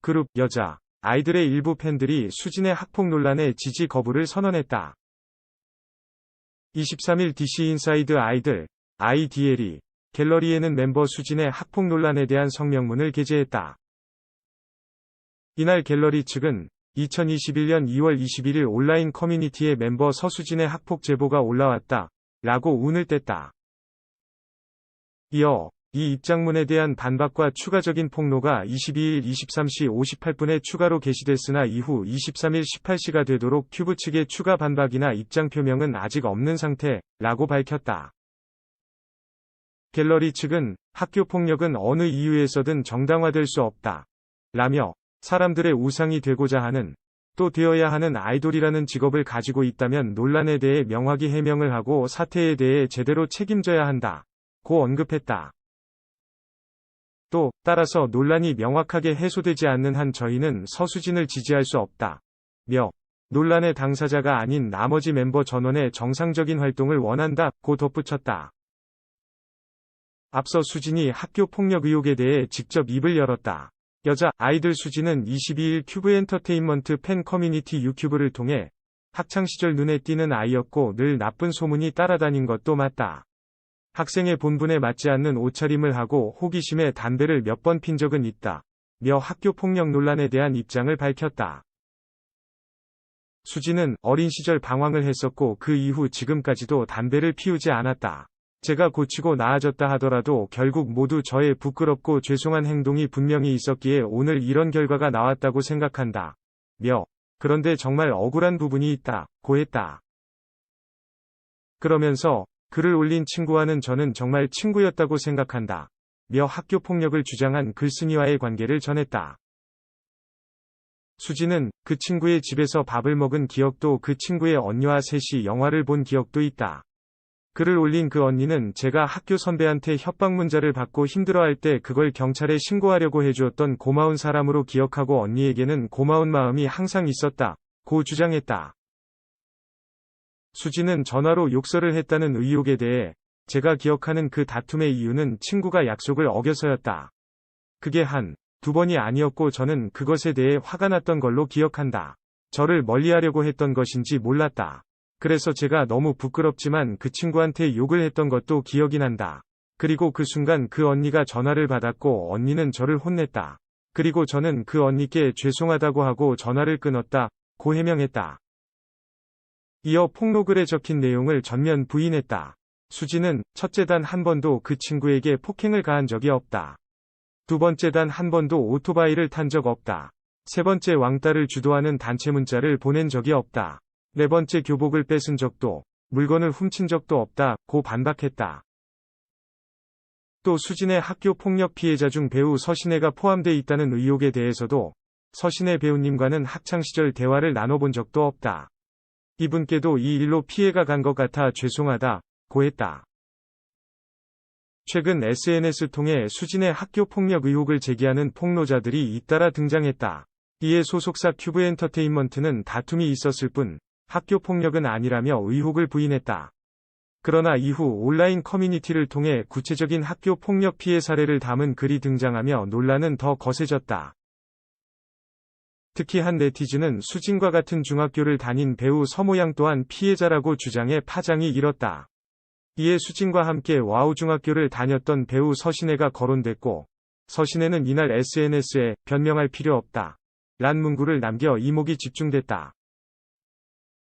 그룹 여자 아이들의 일부 팬들이 수진의 학폭 논란에 지지 거부를 선언했다. 23일 DC인사이드 아이들 IDL이 갤러리에는 멤버 수진의 학폭 논란에 대한 성명문을 게재했다. 이날 갤러리 측은 2021년 2월 21일 온라인 커뮤니티에 멤버 서수진의 학폭 제보가 올라왔다 라고 운을 뗐다. 이어 이 입장문에 대한 반박과 추가적인 폭로가 22일 23시 58분에 추가로 게시됐으나 이후 23일 18시가 되도록 큐브 측의 추가 반박이나 입장 표명은 아직 없는 상태라고 밝혔다. 갤러리 측은 학교 폭력은 어느 이유에서든 정당화될 수 없다 라며 사람들의 우상이 되고자 하는 또 되어야 하는 아이돌이라는 직업을 가지고 있다면 논란에 대해 명확히 해명을 하고 사태에 대해 제대로 책임져야 한다고 언급했다. 또 따라서 논란이 명확하게 해소되지 않는 한 저희는 서수진을 지지할 수 없다며 논란의 당사자가 아닌 나머지 멤버 전원의 정상적인 활동을 원한다고 덧붙였다. 앞서 수진이 학교 폭력 의혹에 대해 직접 입을 열었다. 여자 아이들 수진은 22일 큐브 엔터테인먼트 팬 커뮤니티 유튜브를 통해 학창시절 눈에 띄는 아이였고 늘 나쁜 소문이 따라다닌 것도 맞다. 학생의 본분에 맞지 않는 옷차림을 하고 호기심에 담배를 몇 번 핀 적은 있다. 며 학교 폭력 논란에 대한 입장을 밝혔다. 수진은 어린 시절 방황을 했었고 그 이후 지금까지도 담배를 피우지 않았다. 제가 고치고 나아졌다 하더라도 결국 모두 저의 부끄럽고 죄송한 행동이 분명히 있었기에 오늘 이런 결과가 나왔다고 생각한다. 며 그런데 정말 억울한 부분이 있다고 했다. 그러면서 글을 올린 친구와는 저는 정말 친구였다고 생각한다. 며 학교 폭력을 주장한 글쓴이와의 관계를 전했다. 수진은 그 친구의 집에서 밥을 먹은 기억도 그 친구의 언니와 셋이 영화를 본 기억도 있다. 글을 올린 그 언니는 제가 학교 선배한테 협박 문자를 받고 힘들어할 때 그걸 경찰에 신고하려고 해주었던 고마운 사람으로 기억하고 언니에게는 고마운 마음이 항상 있었다고 주장했다. 수진은 전화로 욕설을 했다는 의혹에 대해 제가 기억하는 그 다툼의 이유는 친구가 약속을 어겨서였다. 그게 두 번이 아니었고 저는 그것에 대해 화가 났던 걸로 기억한다. 저를 멀리하려고 했던 것인지 몰랐다. 그래서 제가 너무 부끄럽지만 그 친구한테 욕을 했던 것도 기억이 난다. 그리고 그 순간 그 언니가 전화를 받았고 언니는 저를 혼냈다. 그리고 저는 그 언니께 죄송하다고 하고 전화를 끊었다고 해명했다. 이어 폭로글에 적힌 내용을 전면 부인했다. 수진은 첫째 단 한 번도 그 친구에게 폭행을 가한 적이 없다. 두 번째 단 한 번도 오토바이를 탄 적 없다. 세 번째 왕따를 주도하는 단체 문자를 보낸 적이 없다. 네 번째 교복을 뺏은 적도, 물건을 훔친 적도 없다고 반박했다. 또 수진의 학교 폭력 피해자 중 배우 서신혜가 포함돼 있다는 의혹에 대해서도 서신혜 배우님과는 학창시절 대화를 나눠본 적도 없다. 이분께도 이 일로 피해가 간 것 같아 죄송하다고 했다. 최근 SNS를 통해 수진의 학교 폭력 의혹을 제기하는 폭로자들이 잇따라 등장했다. 이에 소속사 큐브 엔터테인먼트는 다툼이 있었을 뿐 학교 폭력은 아니라며 의혹을 부인했다. 그러나 이후 온라인 커뮤니티를 통해 구체적인 학교 폭력 피해 사례를 담은 글이 등장하며 논란은 더 거세졌다. 특히 한 네티즌은 수진과 같은 중학교를 다닌 배우 서모양 또한 피해자라고 주장해 파장이 일었다. 이에 수진과 함께 와우 중학교를 다녔던 배우 서신혜가 거론됐고 서신혜는 이날 SNS에 변명할 필요 없다 란 문구를 남겨 이목이 집중됐다.